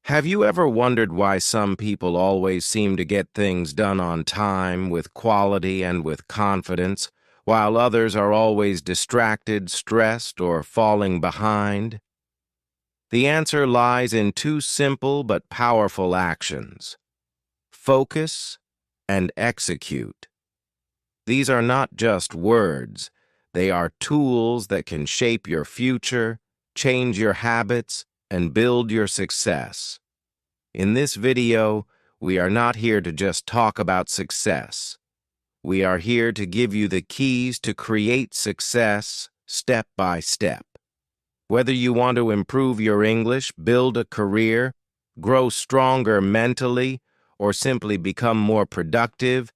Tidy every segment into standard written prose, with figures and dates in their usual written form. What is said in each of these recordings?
Have you ever wondered why some people always seem to get things done on time, with quality, and with confidence, while others are always distracted, stressed, or falling behind? The answer lies in two simple but powerful actions: focus and execute. These are not just words, they are tools that can shape your future, change your habits, and build your success. In this video, we are not here to just talk about success. We are here to give you the keys to create success step by step. Whether you want to improve your English, build a career, grow stronger mentally, or simply become more productive,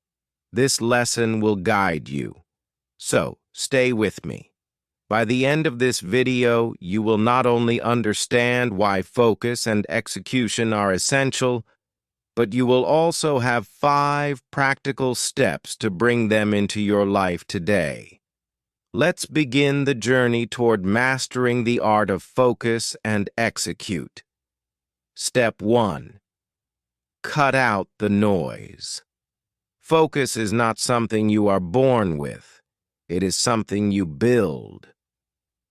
this lesson will guide you. So, stay with me. By the end of this video, you will not only understand why focus and execution are essential, but you will also have 5 practical steps to bring them into your life today. Let's begin the journey toward mastering the art of focus and execute. Step 1. Cut out the noise. Focus is not something you are born with. It is something you build.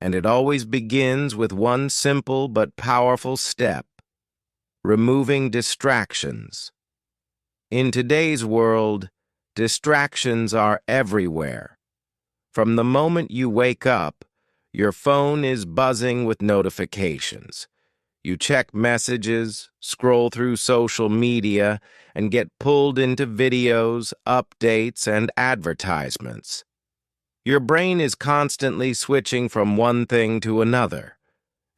And it always begins with one simple but powerful step: removing distractions. In today's world, distractions are everywhere. From the moment you wake up, your phone is buzzing with notifications. You check messages, scroll through social media, and get pulled into videos, updates, and advertisements. Your brain is constantly switching from one thing to another.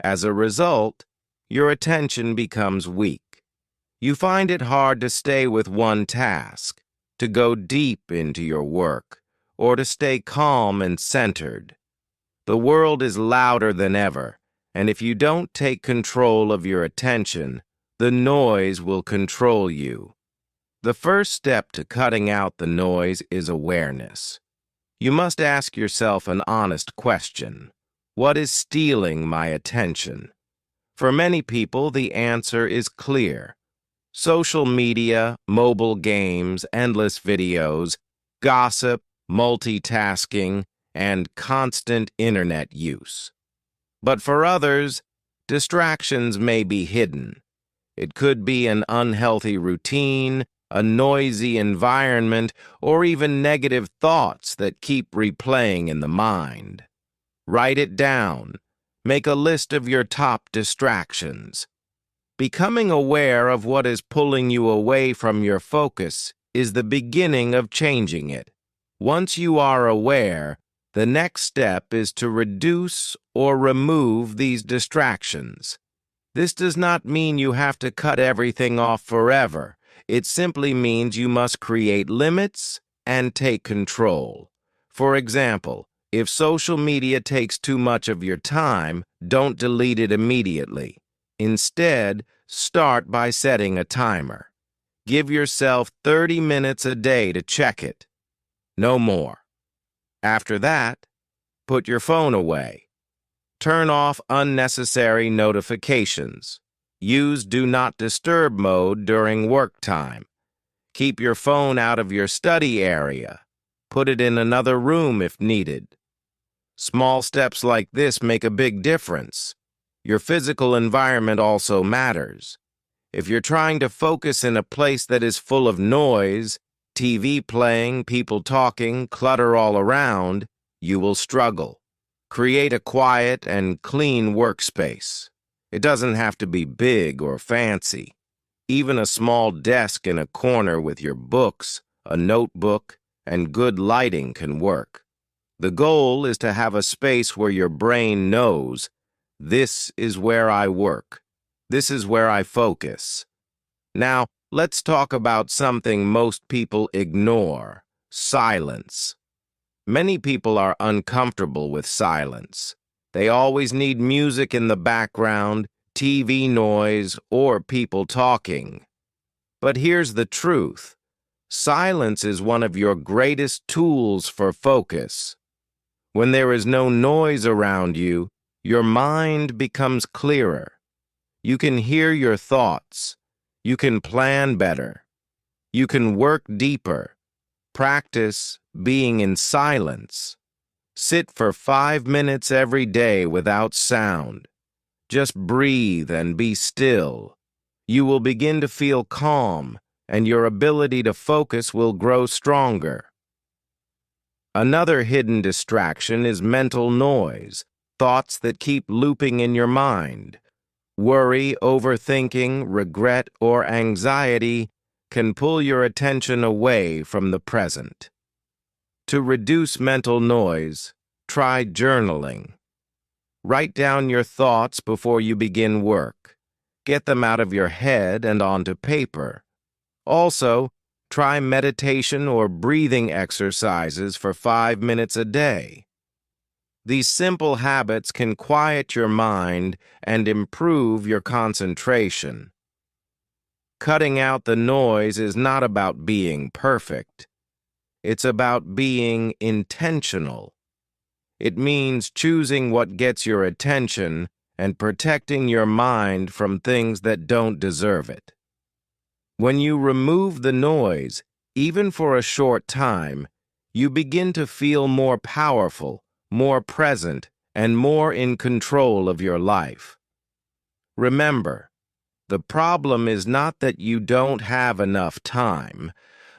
As a result, your attention becomes weak. You find it hard to stay with one task, to go deep into your work, or to stay calm and centered. The world is louder than ever, and if you don't take control of your attention, the noise will control you. The first step to cutting out the noise is awareness. You must ask yourself an honest question: what is stealing my attention? For many people, the answer is clear: social media, mobile games, endless videos, gossip, multitasking, and constant internet use. But for others, distractions may be hidden. It could be an unhealthy routine, a noisy environment, or even negative thoughts that keep replaying in the mind. Write it down. Make a list of your top distractions. Becoming aware of what is pulling you away from your focus is the beginning of changing it. Once you are aware, the next step is to reduce or remove these distractions. This does not mean you have to cut everything off forever. It simply means you must create limits and take control. For example, if social media takes too much of your time, don't delete it immediately. Instead, start by setting a timer. Give yourself 30 minutes a day to check it. No more. After that, put your phone away. Turn off unnecessary notifications. Use Do Not Disturb mode during work time. Keep your phone out of your study area. Put it in another room if needed. Small steps like this make a big difference. Your physical environment also matters. If you're trying to focus in a place that is full of noise, TV playing, people talking, clutter all around, you will struggle. Create a quiet and clean workspace. It doesn't have to be big or fancy. Even a small desk in a corner with your books, a notebook, and good lighting can work. The goal is to have a space where your brain knows, this is where I work. This is where I focus. Now, let's talk about something most people ignore: silence. Many people are uncomfortable with silence. They always need music in the background, TV noise, or people talking. But here's the truth: silence is one of your greatest tools for focus. When there is no noise around you, your mind becomes clearer. You can hear your thoughts. You can plan better. You can work deeper. Practice being in silence. Sit for 5 minutes every day without sound. Just breathe and be still. You will begin to feel calm, and your ability to focus will grow stronger. Another hidden distraction is mental noise, thoughts that keep looping in your mind. Worry, overthinking, regret, or anxiety can pull your attention away from the present. To reduce mental noise, try journaling. Write down your thoughts before you begin work. Get them out of your head and onto paper. Also, try meditation or breathing exercises for 5 minutes a day. These simple habits can quiet your mind and improve your concentration. Cutting out the noise is not about being perfect. It's about being intentional. It means choosing what gets your attention and protecting your mind from things that don't deserve it. When you remove the noise, even for a short time, you begin to feel more powerful, more present, and more in control of your life. Remember, the problem is not that you don't have enough time.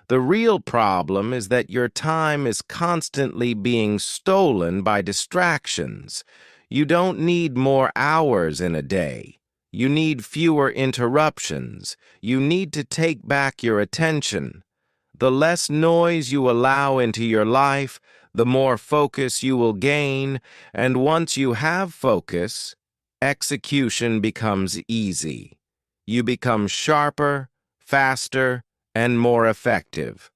The real problem is that your time is constantly being stolen by distractions. You don't need more hours in a day. You need fewer interruptions. You need to take back your attention. The less noise you allow into your life, the more focus you will gain, and once you have focus, execution becomes easy. You become sharper, faster, and more effective.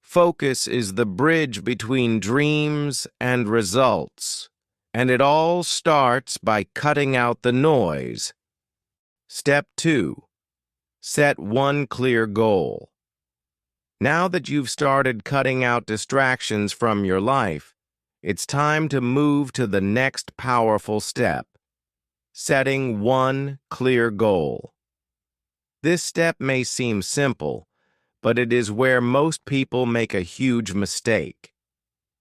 Focus is the bridge between dreams and results, and it all starts by cutting out the noise. Step 2. Set one clear goal. Now that you've started cutting out distractions from your life, it's time to move to the next powerful step, setting one clear goal. This step may seem simple, but it is where most people make a huge mistake.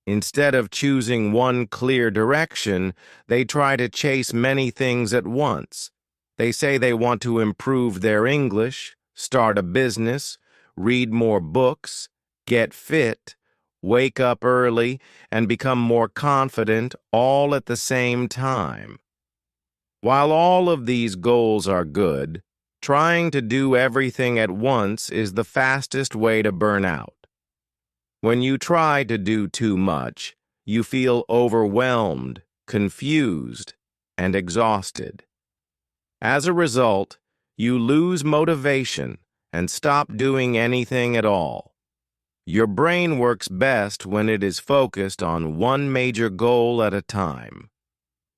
Instead of choosing one clear direction, they try to chase many things at once. They say they want to improve their English, start a business, read more books, get fit, wake up early, and become more confident all at the same time. While all of these goals are good, trying to do everything at once is the fastest way to burn out. When you try to do too much, you feel overwhelmed, confused, and exhausted. As a result, you lose motivation and stop doing anything at all. Your brain works best when it is focused on one major goal at a time.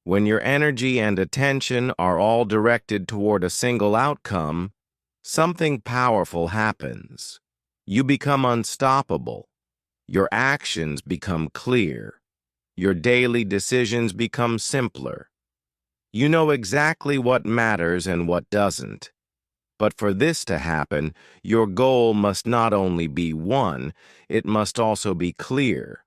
When your energy and attention are all directed toward a single outcome, something powerful happens. You become unstoppable. Your actions become clear. Your daily decisions become simpler. You know exactly what matters and what doesn't. But for this to happen, your goal must not only be one, it must also be clear.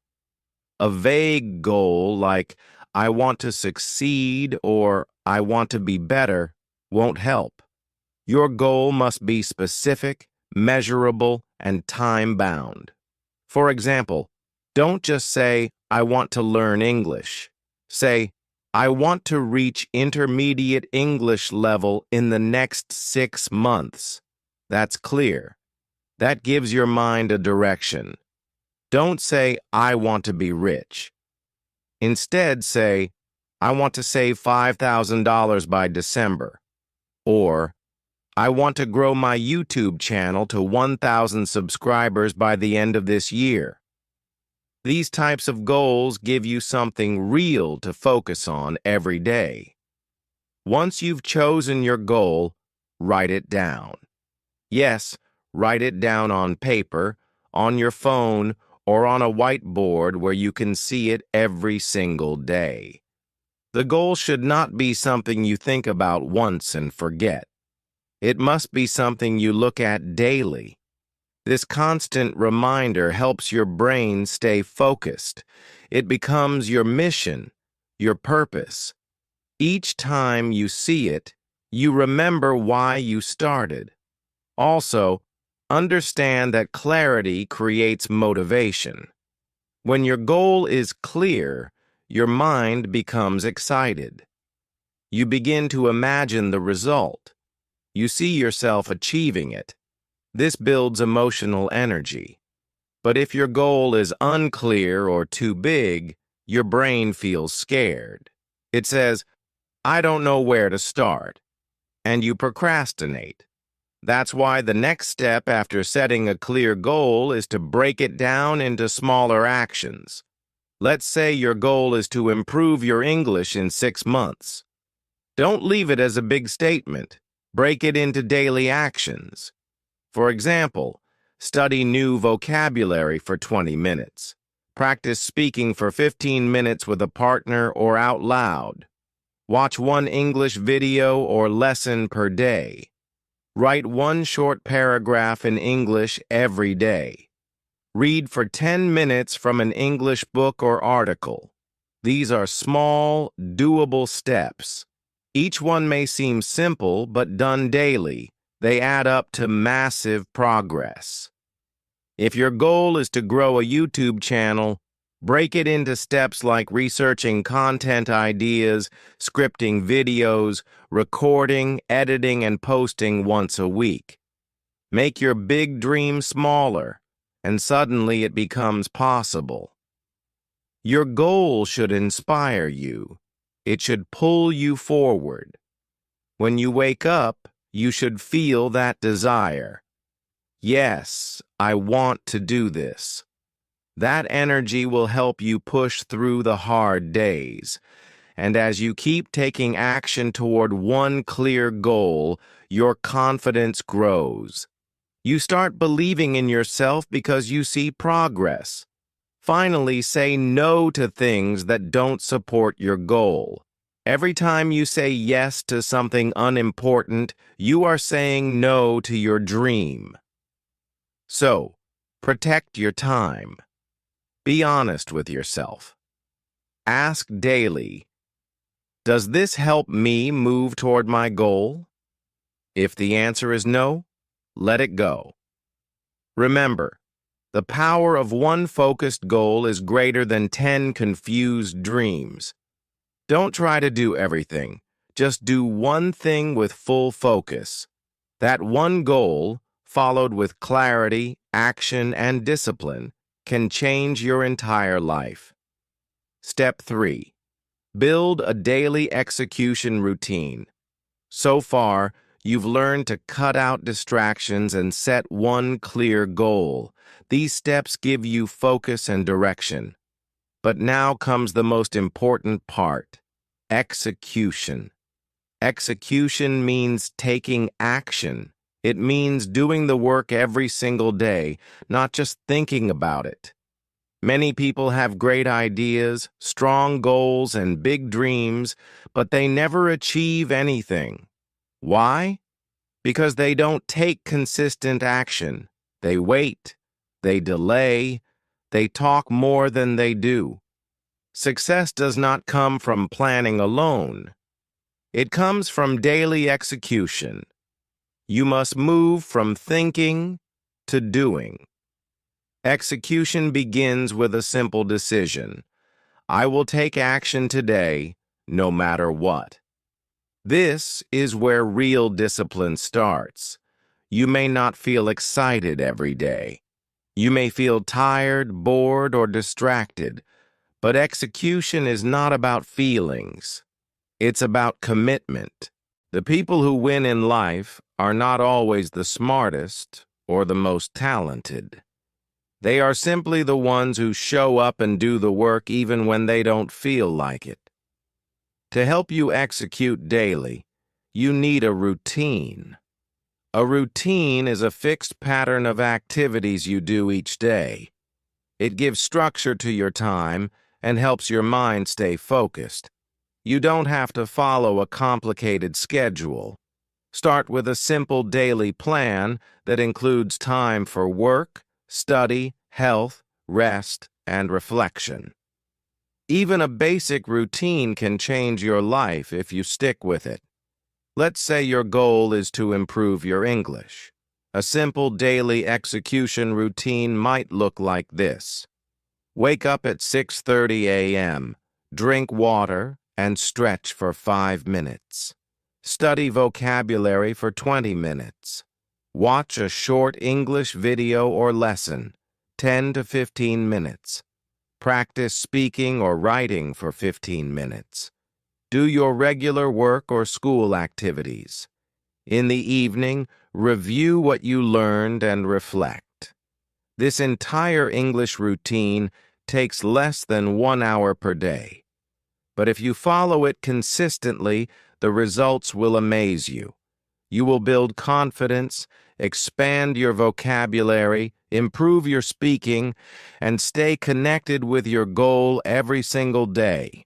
A vague goal like, I want to succeed or I want to be better, won't help. Your goal must be specific, measurable, and time-bound. For example, don't just say, I want to learn English. Say, I want to reach intermediate English level in the next 6 months. That's clear. That gives your mind a direction. Don't say, I want to be rich. Instead, say, I want to save $5,000 by December. Or, I want to grow my YouTube channel to 1,000 subscribers by the end of this year. These types of goals give you something real to focus on every day. Once you've chosen your goal, write it down. Yes, write it down on paper, on your phone, or on a whiteboard where you can see it every single day. The goal should not be something you think about once and forget. It must be something you look at daily. This constant reminder helps your brain stay focused. It becomes your mission, your purpose. Each time you see it, you remember why you started. Also, understand that clarity creates motivation. When your goal is clear, your mind becomes excited. You begin to imagine the result. You see yourself achieving it. This builds emotional energy. But if your goal is unclear or too big, your brain feels scared. It says, "I don't know where to start," and you procrastinate. That's why the next step after setting a clear goal is to break it down into smaller actions. Let's say your goal is to improve your English in 6 months. Don't leave it as a big statement. Break it into daily actions. For example, study new vocabulary for 20 minutes. Practice speaking for 15 minutes with a partner or out loud. Watch one English video or lesson per day. Write one short paragraph in English every day. Read for 10 minutes from an English book or article. These are small, doable steps. Each one may seem simple, but done daily, they add up to massive progress. If your goal is to grow a YouTube channel, break it into steps like researching content ideas, scripting videos, recording, editing, and posting once a week. Make your big dream smaller, and suddenly it becomes possible. Your goal should inspire you. It should pull you forward. When you wake up, you should feel that desire. Yes, I want to do this. That energy will help you push through the hard days. And as you keep taking action toward one clear goal, your confidence grows. You start believing in yourself because you see progress. Finally, say no to things that don't support your goal. Every time you say yes to something unimportant, you are saying no to your dream. So, protect your time. Be honest with yourself. Ask daily, does this help me move toward my goal? If the answer is no, let it go. Remember, the power of one focused goal is greater than 10 confused dreams. Don't try to do everything. Just do one thing with full focus. That one goal, followed with clarity, action, and discipline, can change your entire life. Step 3. Build a daily execution routine. So far, you've learned to cut out distractions and set one clear goal. These steps give you focus and direction. But now comes the most important part, execution. Execution means taking action. It means doing the work every single day, not just thinking about it. Many people have great ideas, strong goals, and big dreams, but they never achieve anything. Why? Because they don't take consistent action. They wait. They delay. They talk more than they do. Success does not come from planning alone. It comes from daily execution. You must move from thinking to doing. Execution begins with a simple decision. I will take action today, no matter what. This is where real discipline starts. You may not feel excited every day. You may feel tired, bored, or distracted. But execution is not about feelings. It's about commitment. The people who win in life are not always the smartest or the most talented. They are simply the ones who show up and do the work even when they don't feel like it. To help you execute daily, you need a routine. A routine is a fixed pattern of activities you do each day. It gives structure to your time and helps your mind stay focused. You don't have to follow a complicated schedule. Start with a simple daily plan that includes time for work, study, health, rest, and reflection. Even a basic routine can change your life if you stick with it. Let's say your goal is to improve your English. A simple daily execution routine might look like this. Wake up at 6:30 a.m., drink water, and stretch for 5 minutes. Study vocabulary for 20 minutes. Watch a short English video or lesson, 10 to 15 minutes. Practice speaking or writing for 15 minutes. Do your regular work or school activities. In the evening, review what you learned and reflect. This entire English routine takes less than 1 hour per day. But if you follow it consistently, the results will amaze you. You will build confidence, expand your vocabulary, improve your speaking, and stay connected with your goal every single day.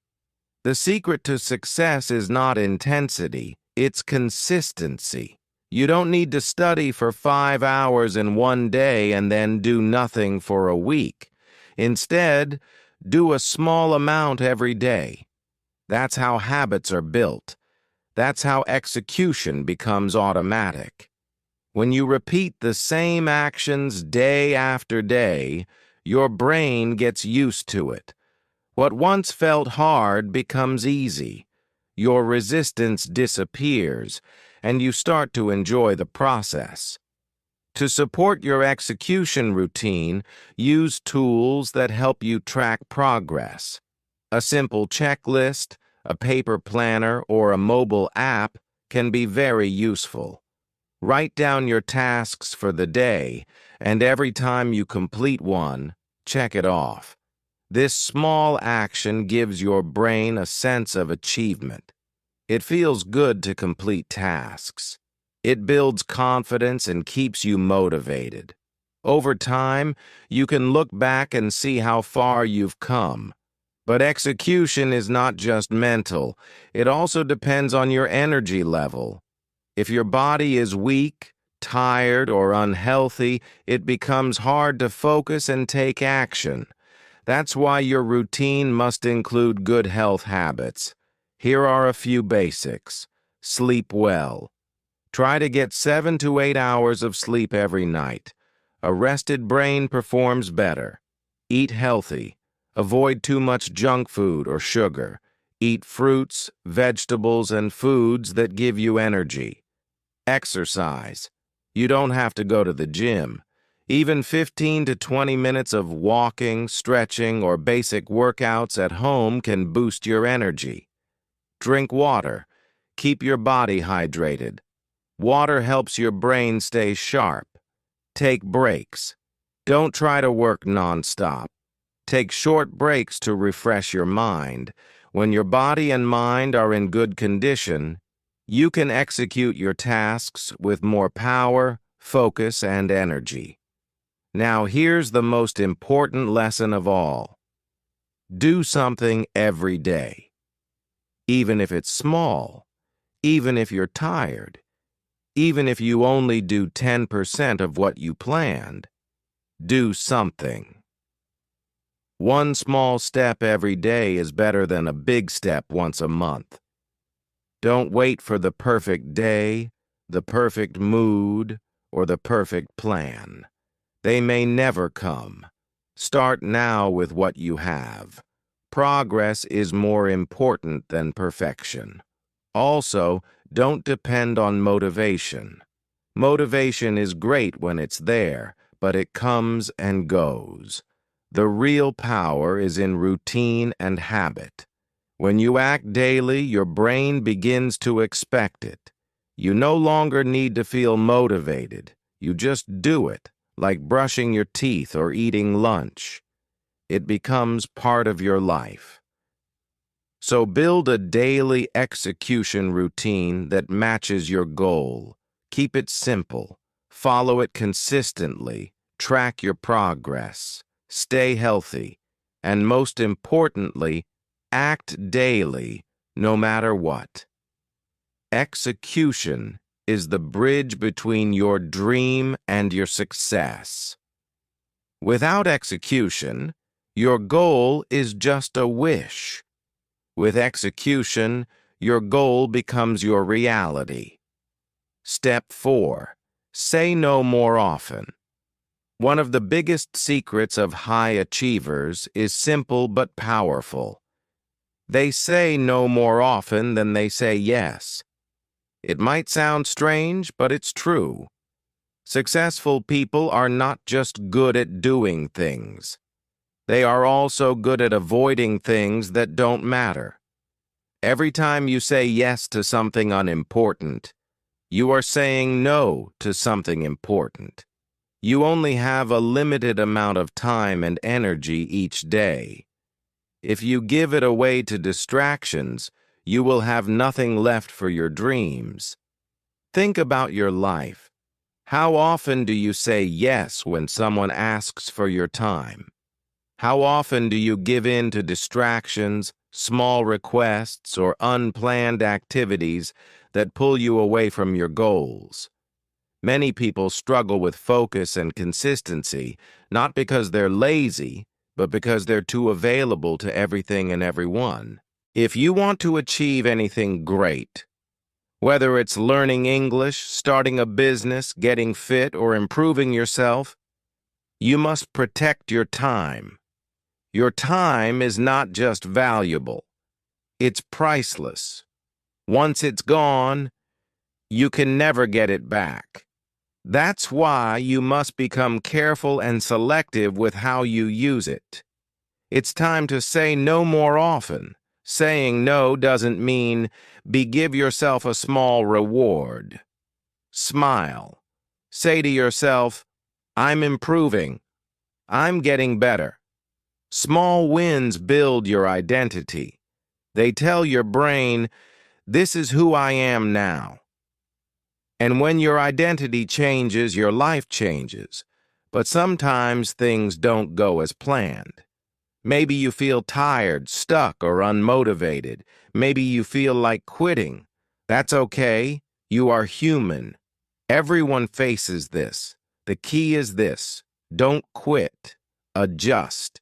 The secret to success is not intensity, it's consistency. You don't need to study for 5 hours in one day and then do nothing for a week. Instead, do a small amount every day. That's how habits are built. That's how execution becomes automatic. When you repeat the same actions day after day, your brain gets used to it. What once felt hard becomes easy. Your resistance disappears, and you start to enjoy the process. To support your execution routine, use tools that help you track progress. A simple checklist, a paper planner, or a mobile app can be very useful. Write down your tasks for the day, and every time you complete one, check it off. This small action gives your brain a sense of achievement. It feels good to complete tasks. It builds confidence and keeps you motivated. Over time, you can look back and see how far you've come. But execution is not just mental. It also depends on your energy level. If your body is weak, tired, or unhealthy, it becomes hard to focus and take action. That's why your routine must include good health habits. Here are a few basics. Sleep well. Try to get 7 to 8 hours of sleep every night. A rested brain performs better. Eat healthy. Avoid too much junk food or sugar. Eat fruits, vegetables, and foods that give you energy. Exercise. You don't have to go to the gym. Even 15 to 20 minutes of walking, stretching, or basic workouts at home can boost your energy. Drink water. Keep your body hydrated. Water helps your brain stay sharp. Take breaks. Don't try to work nonstop. Take short breaks to refresh your mind. When your body and mind are in good condition, you can execute your tasks with more power, focus, and energy. Now here's the most important lesson of all. Do something every day. Even if it's small, even if you're tired, even if you only do 10% of what you planned, do something. One small step every day is better than a big step once a month. Don't wait for the perfect day, the perfect mood, or the perfect plan. They may never come. Start now with what you have. Progress is more important than perfection. Also, don't depend on motivation. Motivation is great when it's there, but it comes and goes. The real power is in routine and habit. When you act daily, your brain begins to expect it. You no longer need to feel motivated. You just do it, like brushing your teeth or eating lunch. It becomes part of your life. So build a daily execution routine that matches your goal. Keep it simple. Follow it consistently. Track your progress. Stay healthy. And most importantly, act daily no matter what. Execution is the bridge between your dream and your success. Without execution, your goal is just a wish. With execution, your goal becomes your reality. Step 4. Say no more often. One of the biggest secrets of high achievers is simple but powerful. They say no more often than they say yes. It might sound strange, but it's true. Successful people are not just good at doing things. They are also good at avoiding things that don't matter. Every time you say yes to something unimportant, you are saying no to something important. You only have a limited amount of time and energy each day. If you give it away to distractions, you will have nothing left for your dreams. Think about your life. How often do you say yes when someone asks for your time? How often do you give in to distractions, small requests, or unplanned activities that pull you away from your goals? Many people struggle with focus and consistency, not because they're lazy, but because they're too available to everything and everyone. If you want to achieve anything great, whether it's learning English, starting a business, getting fit, or improving yourself, you must protect your time. Your time is not just valuable, it's priceless. Once it's gone, you can never get it back. That's why you must become careful and selective with how you use it. It's time to say no more often. Saying no doesn't mean give yourself a small reward. Smile. Say to yourself, I'm improving. I'm getting better. Small wins build your identity. They tell your brain, this is who I am now. And when your identity changes, your life changes. But sometimes things don't go as planned. Maybe you feel tired, stuck, or unmotivated. Maybe you feel like quitting. That's okay. You are human. Everyone faces this. The key is this: don't quit. Adjust.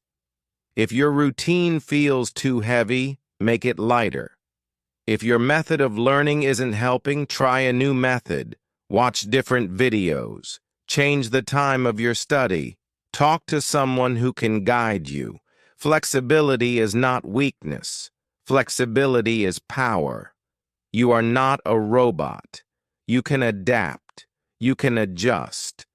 If your routine feels too heavy, make it lighter. If your method of learning isn't helping, try a new method. Watch different videos. Change the time of your study. Talk to someone who can guide you. Flexibility is not weakness. Flexibility is power. You are not a robot. You can adapt. You can adjust.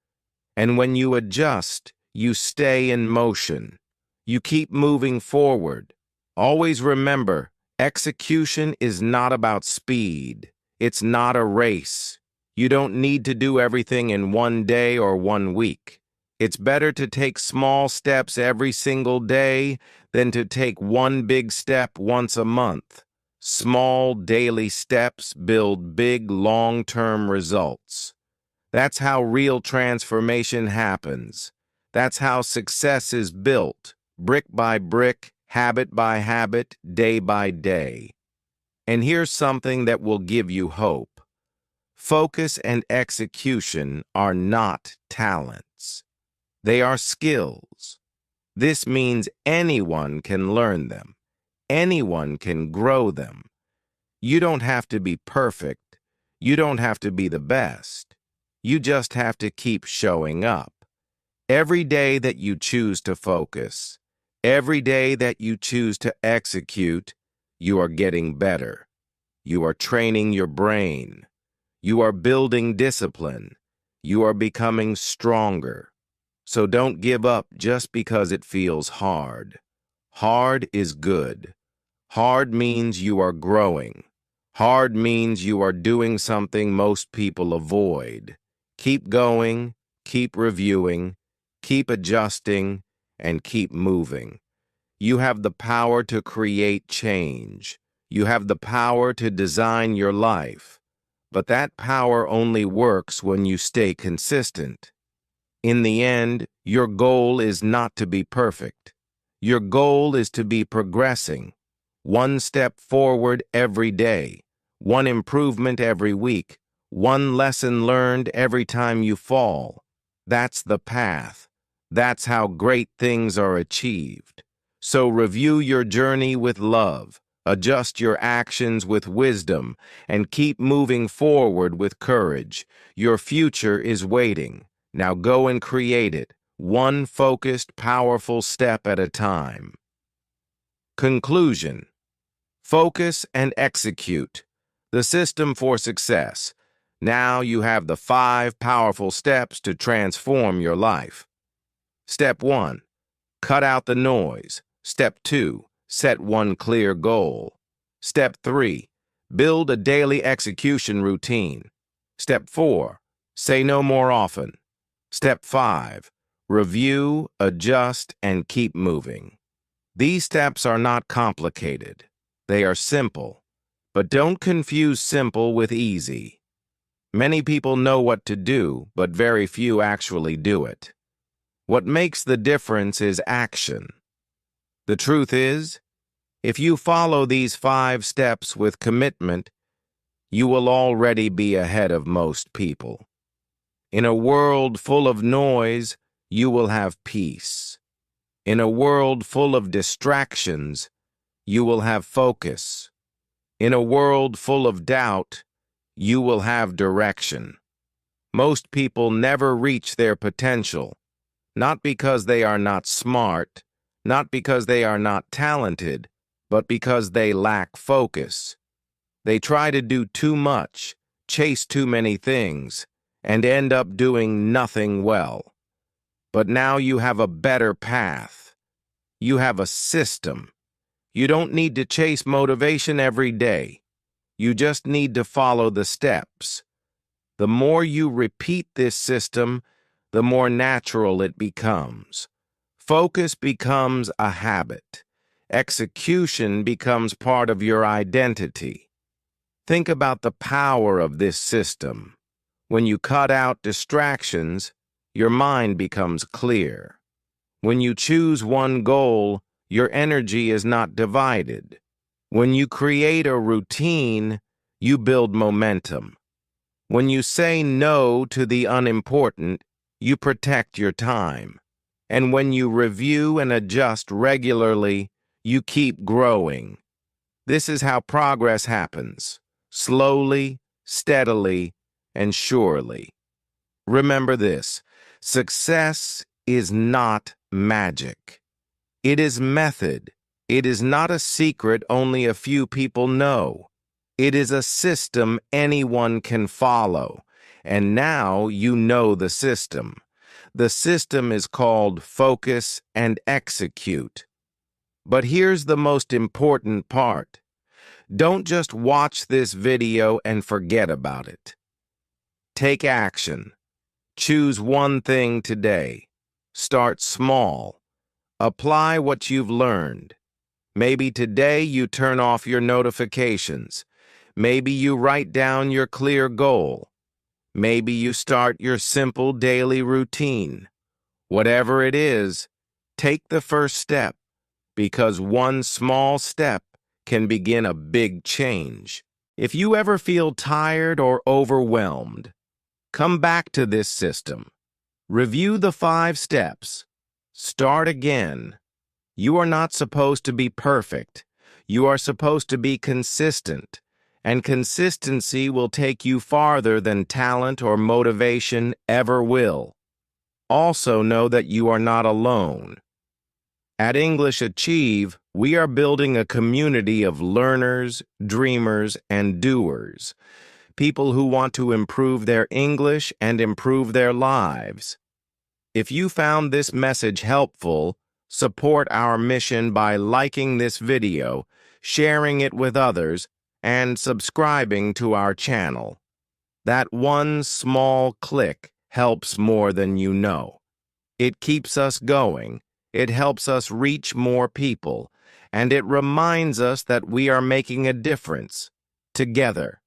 And when you adjust, you stay in motion. You keep moving forward. Always remember, execution is not about speed. It's not a race. You don't need to do everything in one day or 1 week. It's better to take small steps every single day than to take one big step once a month. Small daily steps build big long-term results. That's how real transformation happens. That's how success is built, brick by brick, habit by habit, day by day. And here's something that will give you hope. Focus and execution are not talents. They are skills. This means anyone can learn them. Anyone can grow them. You don't have to be perfect. You don't have to be the best. You just have to keep showing up. Every day that you choose to focus, every day that you choose to execute, you are getting better. You are training your brain. You are building discipline. You are becoming stronger. So don't give up just because it feels hard. Hard is good. Hard means you are growing. Hard means you are doing something most people avoid. Keep going, keep reviewing, keep adjusting, and keep moving. You have the power to create change. You have the power to design your life. But that power only works when you stay consistent. In the end, your goal is not to be perfect. Your goal is to be progressing, one step forward every day, one improvement every week, one lesson learned every time you fall. That's the path. That's how great things are achieved. So review your journey with love, adjust your actions with wisdom, and keep moving forward with courage. Your future is waiting. Now go and create it, one focused, powerful step at a time. Conclusion. Focus and execute. The system for success. Now you have the 5 powerful steps to transform your life. Step 1. Cut out the noise. Step 2. Set one clear goal. Step 3. Build a daily execution routine. Step 4. Say no more often. Step 5. Review, adjust, and keep moving. These steps are not complicated. They are simple. But don't confuse simple with easy. Many people know what to do, but very few actually do it. What makes the difference is action. The truth is, if you follow these 5 steps with commitment, you will already be ahead of most people. In a world full of noise, you will have peace. In a world full of distractions, you will have focus. In a world full of doubt, you will have direction. Most people never reach their potential, not because they are not smart, not because they are not talented, but because they lack focus. They try to do too much, chase too many things, and end up doing nothing well. But now you have a better path. You have a system. You don't need to chase motivation every day. You just need to follow the steps. The more you repeat this system, the more natural it becomes. Focus becomes a habit. Execution becomes part of your identity. Think about the power of this system. When you cut out distractions, your mind becomes clear. When you choose one goal, your energy is not divided. When you create a routine, you build momentum. When you say no to the unimportant, you protect your time. And when you review and adjust regularly, you keep growing. This is how progress happens, slowly, steadily, and surely. Remember this, success is not magic. It is method. It is not a secret only a few people know. It is a system anyone can follow. And now you know the system. The system is called focus and execute. But here's the most important part. Don't just watch this video and forget about it. Take action. Choose one thing today. Start small. Apply what you've learned. Maybe today you turn off your notifications. Maybe you write down your clear goal. Maybe you start your simple daily routine. Whatever it is, take the first step, because one small step can begin a big change. If you ever feel tired or overwhelmed, come back to this system. Review the 5 steps. Start again. You are not supposed to be perfect. You are supposed to be consistent. And consistency will take you farther than talent or motivation ever will. Also know that you are not alone. At English Achieve, we are building a community of learners, dreamers, and doers. People who want to improve their English and improve their lives. If you found this message helpful, support our mission by liking this video, sharing it with others, and subscribing to our channel. That one small click helps more than you know. It keeps us going, it helps us reach more people, and it reminds us that we are making a difference, together.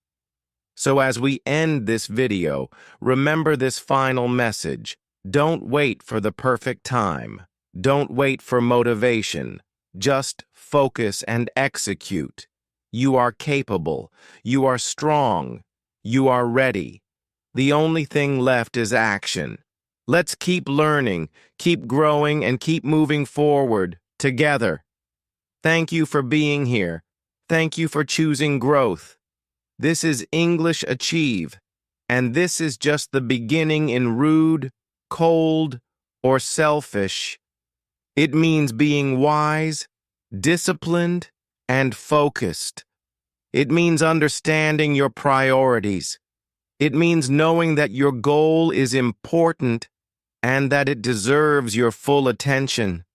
So as we end this video, remember this final message. Don't wait for the perfect time. Don't wait for motivation. Just focus and execute. You are capable. You are strong. You are ready. The only thing left is action. Let's keep learning, keep growing, and keep moving forward together. Thank you for being here. Thank you for choosing growth. This is English Achieve, and this is just the beginning in rude, cold, or selfish. It means being wise, disciplined, and focused. It means understanding your priorities. It means knowing that your goal is important and that it deserves your full attention.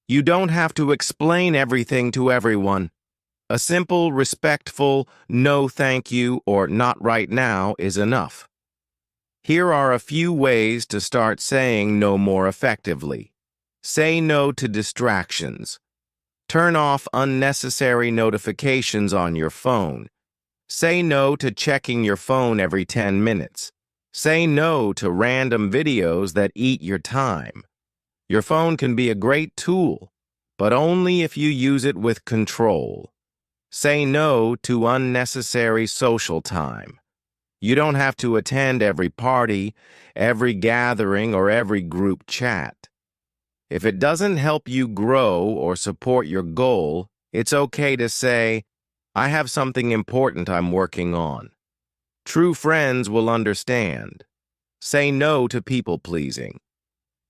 You don't have to explain everything to everyone. A simple, respectful, no thank you or not right now is enough. Here are a few ways to start saying no more effectively. Say no to distractions. Turn off unnecessary notifications on your phone. Say no to checking your phone every 10 minutes. Say no to random videos that eat your time. Your phone can be a great tool, but only if you use it with control. Say no to unnecessary social time. You don't have to attend every party, every gathering, or every group chat. If it doesn't help you grow or support your goal, it's okay to say, I have something important I'm working on. True friends will understand. Say no to people-pleasing.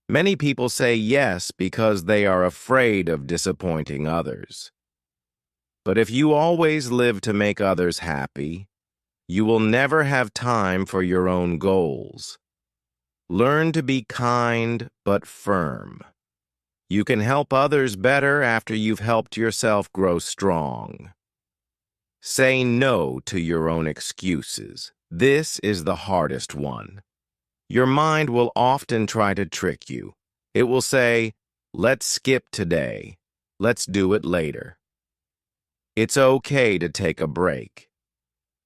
Many people say yes because they are afraid of disappointing others. But if you always live to make others happy, you will never have time for your own goals. Learn to be kind but firm. You can help others better after you've helped yourself grow strong. Say no to your own excuses. This is the hardest one. Your mind will often try to trick you. It will say, let's skip today. Let's do it later. It's okay to take a break.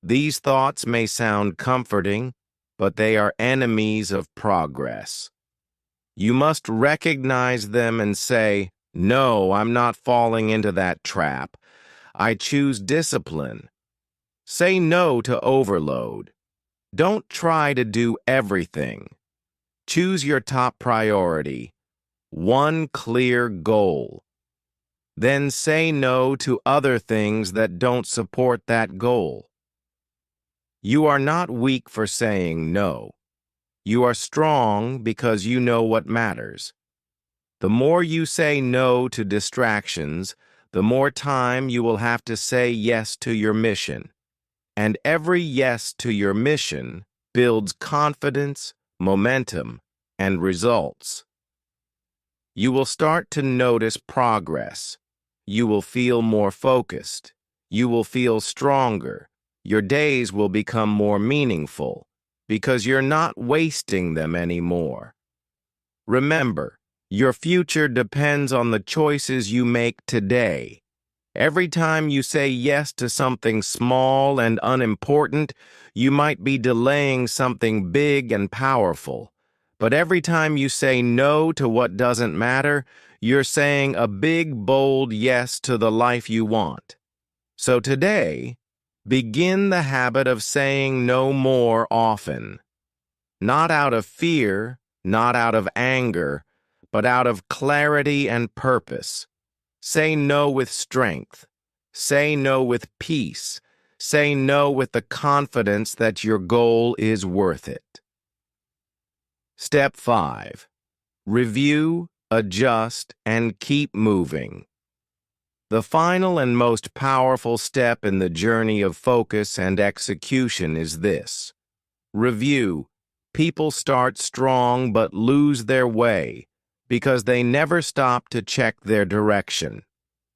These thoughts may sound comforting, but they are enemies of progress. You must recognize them and say, no, I'm not falling into that trap. I choose discipline. Say no to overload. Don't try to do everything. Choose your top priority, one clear goal. Then say no to other things that don't support that goal. You are not weak for saying no. You are strong because you know what matters. The more you say no to distractions, the more time you will have to say yes to your mission. And every yes to your mission builds confidence, momentum, and results. You will start to notice progress. You will feel more focused. You will feel stronger. Your days will become more meaningful because you're not wasting them anymore. Remember, your future depends on the choices you make today. Every time you say yes to something small and unimportant, you might be delaying something big and powerful. But every time you say no to what doesn't matter, you're saying a big, bold yes to the life you want. So today, begin the habit of saying no more often. Not out of fear, not out of anger, but out of clarity and purpose. Say no with strength. Say no with peace. Say no with the confidence that your goal is worth it. Step 5. Review, adjust, and keep moving. The final and most powerful step in the journey of focus and execution is this. Review. People start strong but lose their way because they never stop to check their direction.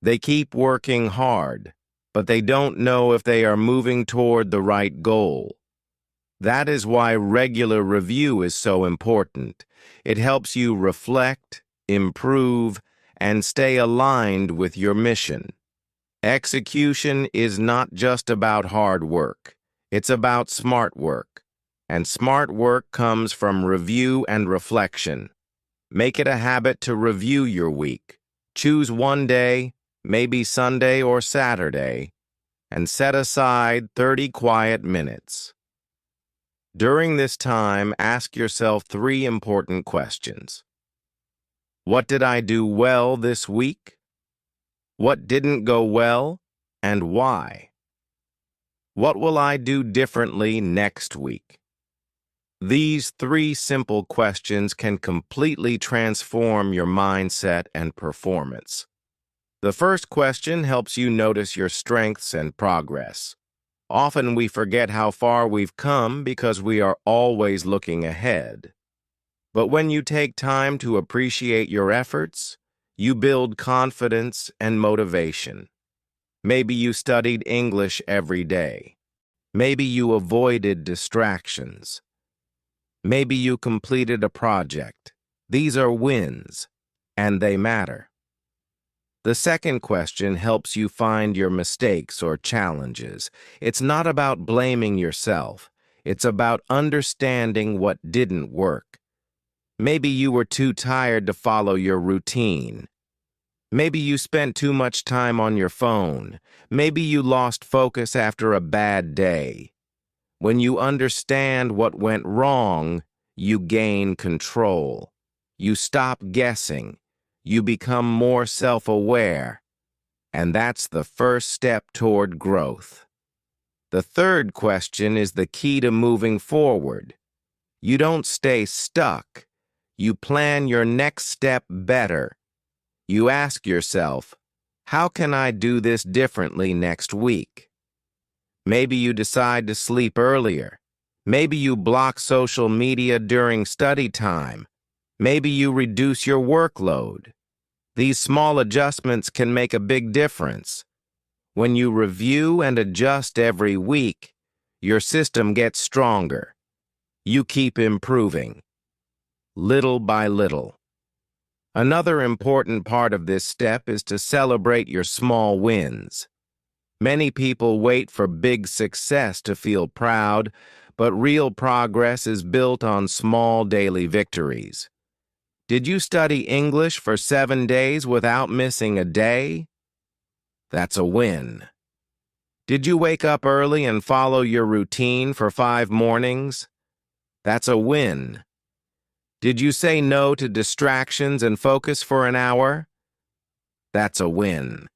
They keep working hard, but they don't know if they are moving toward the right goal. That is why regular review is so important. It helps you reflect, improve, and stay aligned with your mission. Execution is not just about hard work. It's about smart work. And smart work comes from review and reflection. Make it a habit to review your week, Choose one day, maybe Sunday or Saturday, and set aside 30 quiet minutes. During this time, ask yourself 3 important questions. What did I do well this week? What didn't go well, and why? What will I do differently next week? These 3 simple questions can completely transform your mindset and performance. The first question helps you notice your strengths and progress. Often we forget how far we've come because we are always looking ahead. But when you take time to appreciate your efforts, you build confidence and motivation. Maybe you studied English every day. Maybe you avoided distractions. Maybe you completed a project. These are wins, and they matter. The second question helps you find your mistakes or challenges. It's not about blaming yourself. It's about understanding what didn't work. Maybe you were too tired to follow your routine. Maybe you spent too much time on your phone. Maybe you lost focus after a bad day. When you understand what went wrong, you gain control. You stop guessing. You become more self-aware. And that's the first step toward growth. The third question is the key to moving forward. You don't stay stuck. You plan your next step better. You ask yourself, how can I do this differently next week? Maybe you decide to sleep earlier. Maybe you block social media during study time. Maybe you reduce your workload. These small adjustments can make a big difference. When you review and adjust every week, your system gets stronger. You keep improving, little by little. Another important part of this step is to celebrate your small wins. Many people wait for big success to feel proud, but real progress is built on small daily victories. Did you study English for 7 days without missing a day? That's a win. Did you wake up early and follow your routine for 5 mornings? That's a win. Did you say no to distractions and focus for an hour? That's a win.